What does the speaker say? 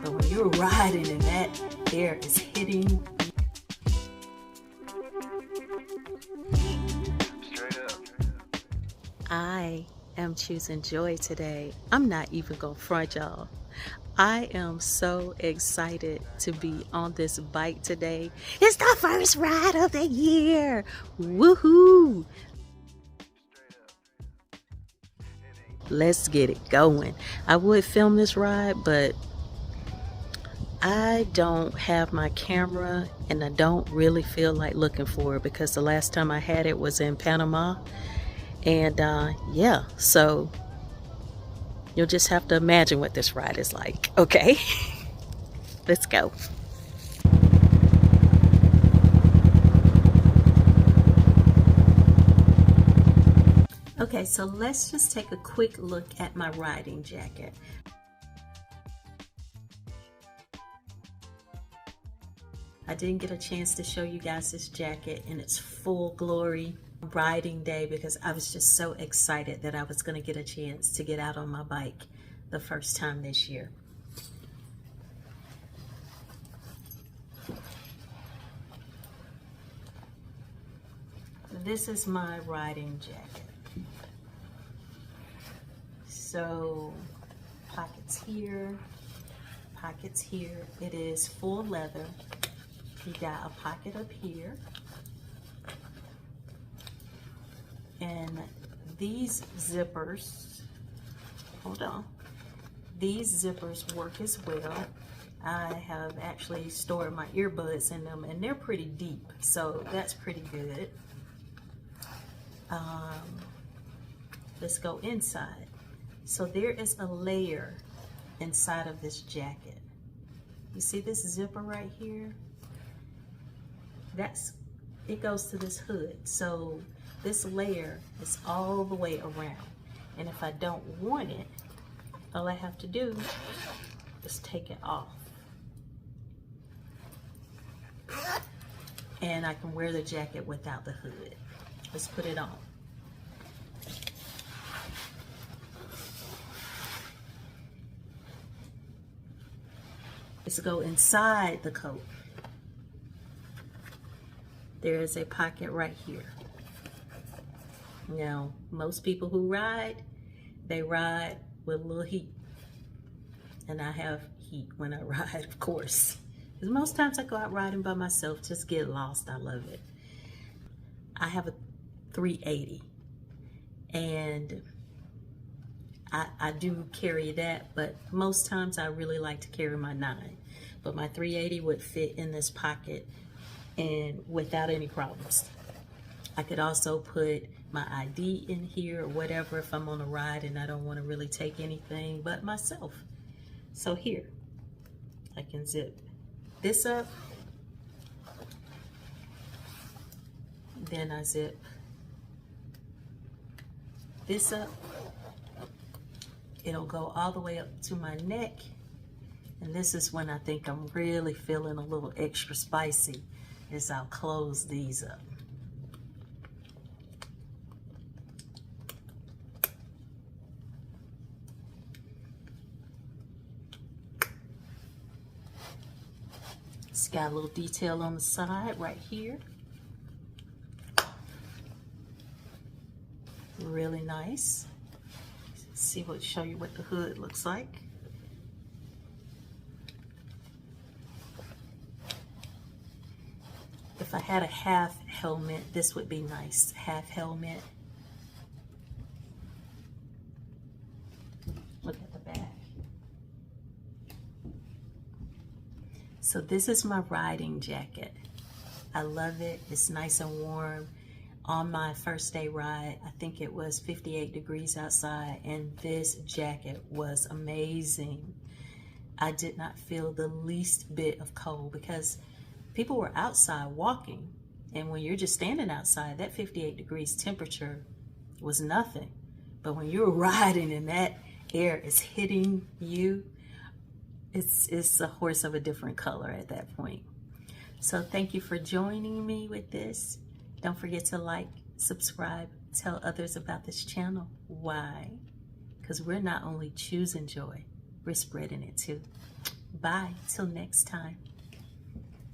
But when you're riding and that air is hitting, I am choosing joy today. I'm not even gonna front y'all. I am so excited to be on this bike today. It's the first ride of the year. Woohoo! Let's get it going. I would film this ride, but I don't have my camera and I don't really feel like looking for it because the last time I had it was in Panama. And yeah, so you'll just have to imagine what this ride is like, okay? Let's go. Okay, so let's just take a quick look at my riding jacket. I didn't get a chance to show you guys this jacket in its full glory riding day because I was just so excited that I was going to get a chance to get out on my bike the first time this year. This is my riding jacket. So pockets here, pockets here. It is full leather. You got a pocket up here. And these zippers, hold on, these zippers work as well. I have actually stored my earbuds in them and they're pretty deep, so that's pretty good. Let's go inside. So there is a layer inside of this jacket. You see this zipper right here? It goes to this hood. So this layer is all the way around. And if I don't want it, all I have to do is take it off. And I can wear the jacket without the hood. Let's put it on. Let's go inside the coat. There is a pocket right here. Now, most people who ride, they ride with a little heat. And I have heat when I ride, of course. Because most times I go out riding by myself, just get lost. I love it. I have a 380. And I do carry that, but most times I really like to carry my 9. But my 380 would fit in this pocket and without any problems. I could also put my ID in here or whatever if I'm on a ride and I don't want to really take anything but myself. So here, I can zip this up, then I zip this up. It'll go all the way up to my neck. And this is when I think I'm really feeling a little extra spicy, is I'll close these up. It's got a little detail on the side right here. Really nice. Show you what the hood looks like. If I had a half helmet, this would be nice. Half helmet. Look at the back. So this is my riding jacket. I love it. It's nice and warm. On my first day ride, I think it was 58 degrees outside, and this jacket was amazing. I did not feel the least bit of cold because people were outside walking, and when you're just standing outside, that 58 degrees temperature was nothing. But when you're riding and that air is hitting you, it's a horse of a different color at that point. So thank you for joining me with this. Don't forget to like, subscribe, Tell others about this channel. Why? Because we're not only choosing joy, we're spreading it too. Bye, till next time.